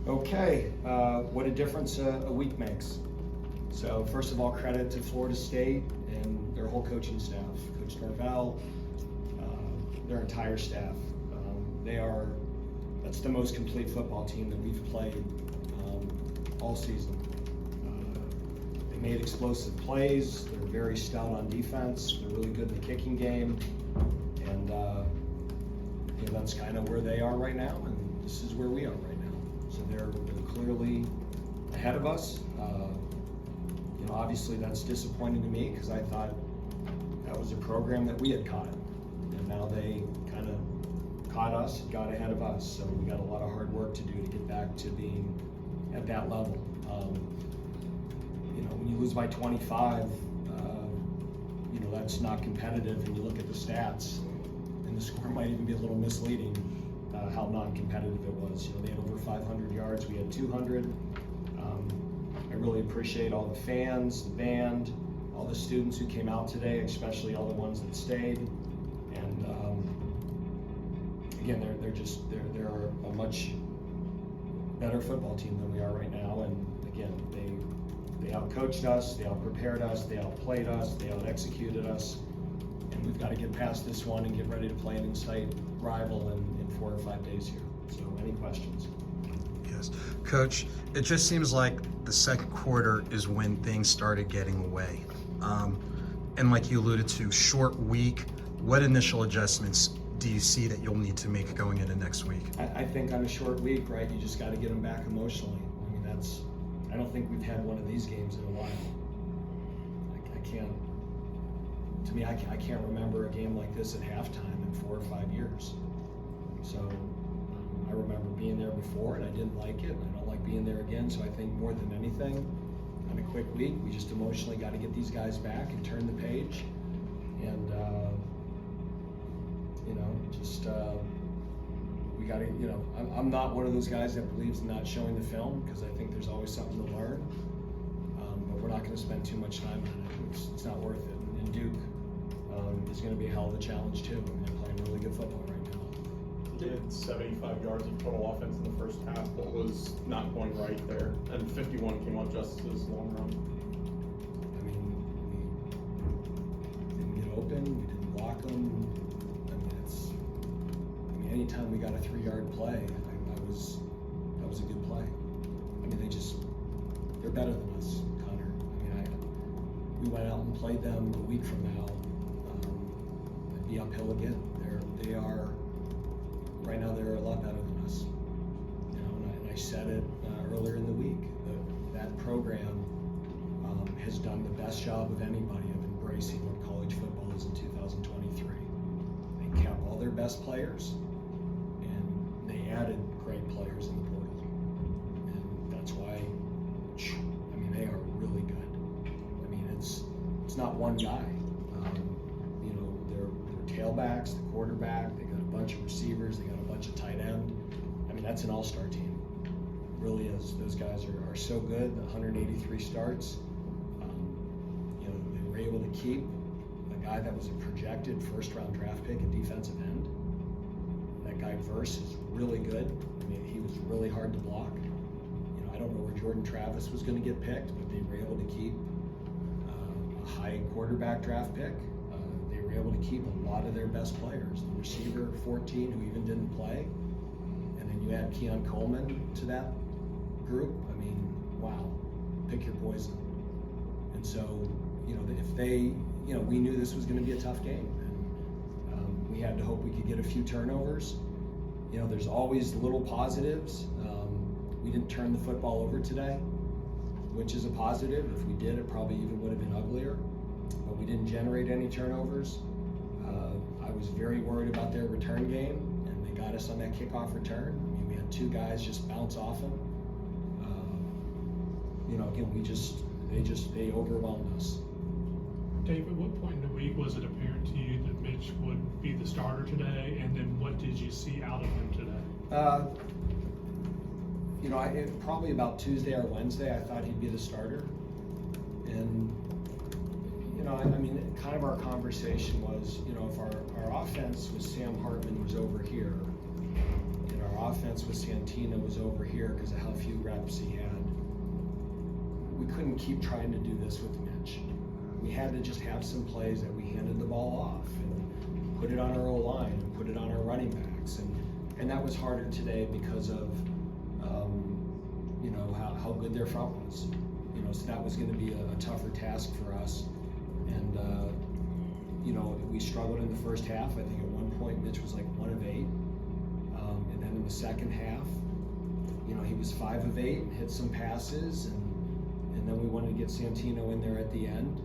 Okay, what a difference a week makes. So first of all, credit to Florida State and their whole coaching staff, Coach Norvell, their entire staff. That's the most complete football team that we've played all season. They made explosive plays. They're very stout on defense. They're really good in the kicking game, and that's kind of where they are right now, and this is where we are right now. So they're clearly ahead of us. Obviously that's disappointing to me because I thought that was a program that we had caught, and now they kind of caught us and got ahead of us. So we got a lot of hard work to do to get back to being at that level. When you lose by 25, that's not competitive, and you look at the stats, and the score might even be a little misleading. How non-competitive it was. They had over 500 yards, we had 200. I really appreciate all the fans, the band, all the students who came out today, especially all the ones that stayed. And again, they're a much better football team than we are right now. And again, they out-coached us, they out-prepared us, they outplayed us, they out-executed us. And we've got to get past this one and get ready to play an in-state rival in 4 or 5 days here. So any questions? Yes. Coach, it just seems like the second quarter is when things started getting away. And like you alluded to, short week, what initial adjustments do you see that you'll need to make going into next week? I think on a short week, right, you just got to get them back emotionally. I don't think we've had one of these games in a while. I can't remember a game like this at halftime in 4 or 5 years. So I remember being there before and I didn't like it, and I don't like being there again. So I think more than anything, on a quick week, we just emotionally got to get these guys back and turn the page. And we got to, I'm not one of those guys that believes in not showing the film, because I think there's always something to learn. But we're not going to spend too much time on it. It's not worth it. And Duke is going to be a hell of a challenge too. They're playing really good football right now. Did 75 yards of total offense in the first half. What was not going right there? And 51 came on Justice's long run. We didn't get open. We didn't block them. Anytime we got a 3-yard play, that was a good play. They're better than us, Connor. We went out and played them a week from now. It'd be uphill again. They are right now. They're a lot better than us. And I said it earlier in the week. That program has done the best job of anybody of embracing what college football is in 2023. They kept all their best players. Added great players in the portal, and that's why they are really good. It's not one guy. They're tailbacks, the quarterback. They got a bunch of receivers. They got a bunch of tight end. That's an all-star team. It really is. Those guys are so good. The 183 starts. They were able to keep a guy that was a projected first-round draft pick, a defensive end. That guy Verse is really good. He was really hard to block. I don't know where Jordan Travis was going to get picked, but they were able to keep a high quarterback draft pick. They were able to keep a lot of their best players. The receiver 14, who even didn't play, and then you add Keon Coleman to that group. Wow, pick your poison. And so, if they, we knew this was going to be a tough game. We had to hope we could get a few turnovers. There's always little positives. We didn't turn the football over today, which is a positive. If we did, it probably even would have been uglier. But we didn't generate any turnovers. I was very worried about their return game, and they got us on that kickoff return. We had 2 guys just bounce off them. Again, they overwhelmed us. Dave, at what point in the week was it apparent to you that Mitch would be the starter today, and then what did you see out of him today? Probably about Tuesday or Wednesday, I thought he'd be the starter. And, kind of our conversation was, if our offense with Sam Hartman was over here, and our offense with Santina was over here because of how reps he had, we couldn't keep trying to do this with Mitch. We had to just have some plays that we handed the ball off and put it on our O-line and put it on our running backs. And that was harder today because of, how good their front was. So that was going to be a tougher task for us. And, we struggled in the first half. I think at one point Mitch was like 1 of 8. And then in the second half, he was 5 of 8 and hit some passes. And then we wanted to get Santino in there at the end.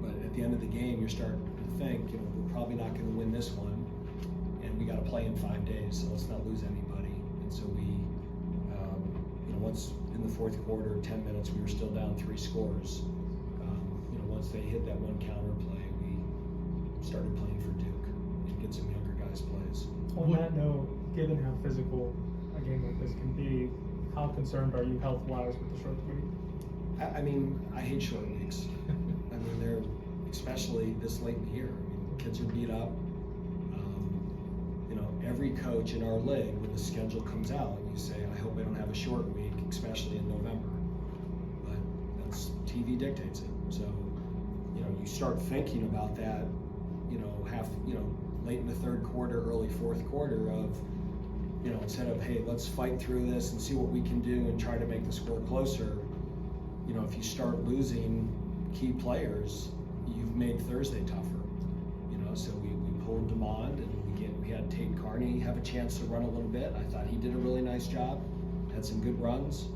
But at the end of the game, you're starting to think, we're probably not going to win this one. And we got to play in 5 days, so let's not lose anybody. And so we, once in the fourth quarter, 10 minutes, we were still down 3 scores. Once they hit that one counter play, we started playing for Duke and get some younger guys plays. On that note, given how physical a game like this can be, how concerned are you health-wise with the short week? I hate short weeks. They're, especially this late in the year. Kids are beat up. Every coach in our league, when the schedule comes out, you say, I hope I don't have a short week, especially in November. But that's, TV dictates it. So, you start thinking about that, late in the third quarter, early fourth quarter of, instead of, hey, let's fight through this and see what we can do and try to make the score closer. If you start losing key players, you've made Thursday tougher. So we pulled DeMond and we had Tate Carney have a chance to run a little bit. I thought he did a really nice job, had some good runs.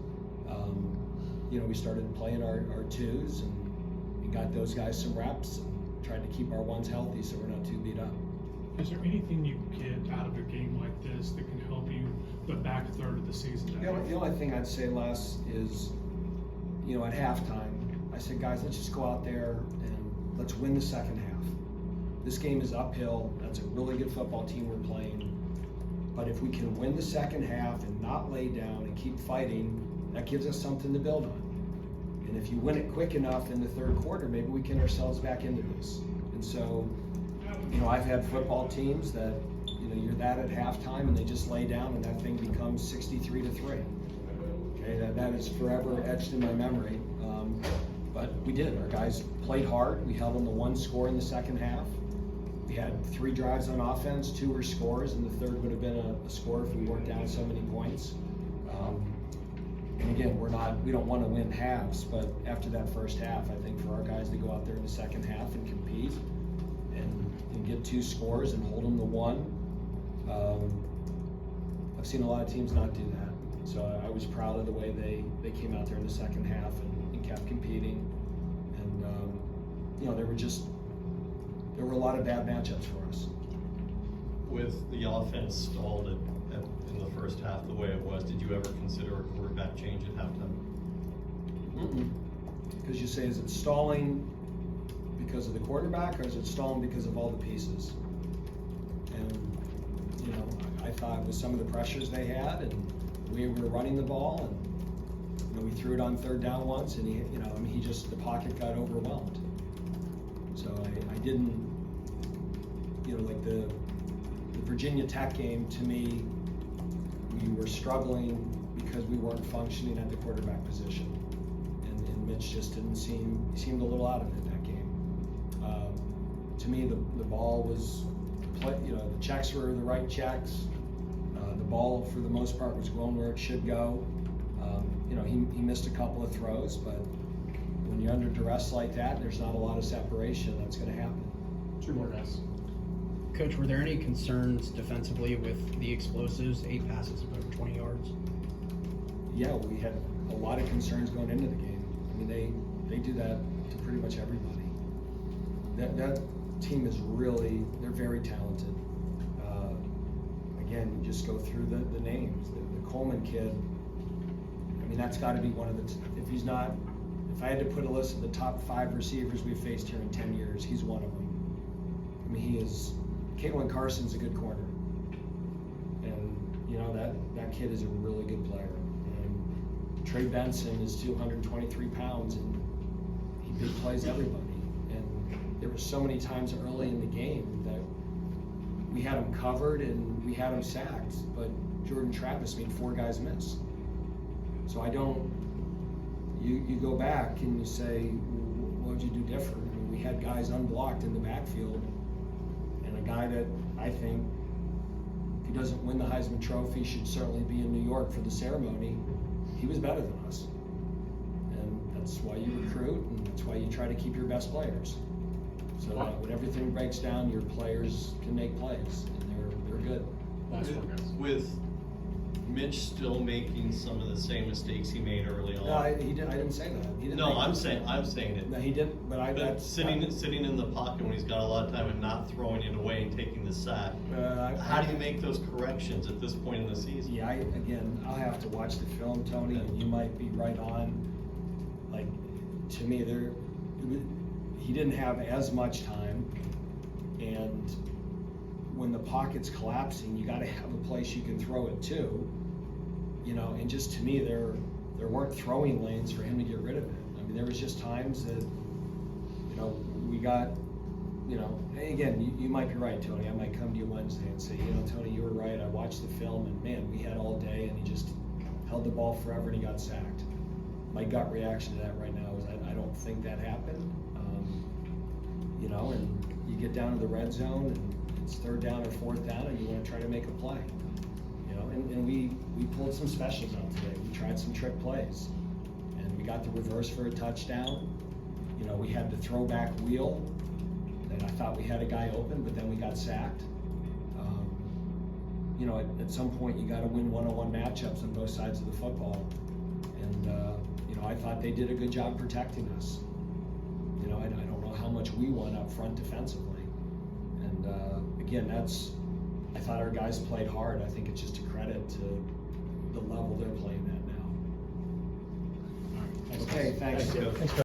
We started playing our twos and got those guys some reps and tried to keep our ones healthy so we're not too beat up. Is there anything you get out of a game like this that can help you the back third of the season? The only thing I'd say, Les, is, at halftime, I said, guys, let's just go out there and let's win the second half. This game is uphill. That's a really good football team we're playing. But if we can win the second half and not lay down and keep fighting, that gives us something to build on. And if you win it quick enough in the third quarter, maybe we get ourselves back into this. And so, I've had football teams that, you're that at halftime and they just lay down and that thing becomes 63-3. Okay, that is forever etched in my memory. But we did. Our guys played hard. We held them to 1 score in the second half. We had 3 drives on offense, 2 were scores, and the third would have been a score if we weren't down so many points. And again, we don't want to win halves, but after that first half, I think for our guys to go out there in the second half and compete and get 2 scores and hold them to 1, I've seen a lot of teams not do that. So I was proud of the way they came out there in the second half and kept competing. And there were a lot of bad matchups for us. With the offense stalled in the first half the way it was, did you ever consider a quarterback change at halftime? Because you say, is it stalling because of the quarterback or is it stalling because of all the pieces? And, I thought with some of the pressures they had and we were running the ball and we threw it on third down once and the pocket got overwhelmed. So I didn't, like the Virginia Tech game, to me, we were struggling because we weren't functioning at the quarterback position. And Mitch just seemed a little out of it that game. To me, the ball was, the checks were the right checks. The ball, for the most part, was going where it should go. He missed a couple of throws, but when you're under duress like that, there's not a lot of separation that's going to happen. 2 more guys. Coach, were there any concerns defensively with the explosives, 8 passes of over 20 yards? Yeah, we had a lot of concerns going into the game. They do that to pretty much everybody. That team is really, they're very talented. Again, you just go through the names. The Coleman kid, that's got to be one of the, if I had to put a list of the top 5 receivers we've faced here in 10 years, he's one of them. He is, Caitlin Carson's a good corner. And, that kid is a really good player. And Trey Benson is 223 pounds and he big plays everybody. And there were so many times early in the game that we had him covered and we had him sacked, but Jordan Travis made 4 guys miss. So I don't, you go back and you say, what'd you do different? I mean, we had guys unblocked in the backfield, and a guy that I think, if he doesn't win the Heisman Trophy, should certainly be in New York for the ceremony. He was better than us. And that's why you recruit, and that's why you try to keep your best players. So that when everything breaks down, your players can make plays, and they're good. Last one, guys. With Mitch still making some of the same mistakes he made early on. No, I didn't say that. He didn't No, make I'm those. saying it. No, he didn't, but But that's. sitting in the pocket when he's got a lot of time and not throwing it away and taking the sack. How do you make those corrections at this point in the season? Yeah, I'll have to watch the film, Tony, and you might be right on. Like, to me, he didn't have as much time, and when the pocket's collapsing, you gotta have a place you can throw it to. You know, and just to me, there weren't throwing lanes for him to get rid of it. I mean, there was just times that, you know, we got, you know, and again, you might be right, Tony. I might come to you Wednesday and say, you know, Tony, you were right. I watched the film, and man, we had all day, and he just held the ball forever, and he got sacked. My gut reaction to that right now is I don't think that happened. You know, and you get down to the red zone, and it's 3rd down or 4th down, and you want to try to make a play. You know, and we pulled some specials out today. We tried some trick plays, and we got the reverse for a touchdown. You know, we had the throwback wheel, and I thought we had a guy open, but then we got sacked. You know, at some point you got to win one-on-one matchups on both sides of the football, and you know, I thought they did a good job protecting us. You know, I don't know how much we won up front defensively, and again, I thought our guys played hard. I think it's just a credit to the level they're playing at now. All right, thanks, Okay, guys. thanks. Thank you.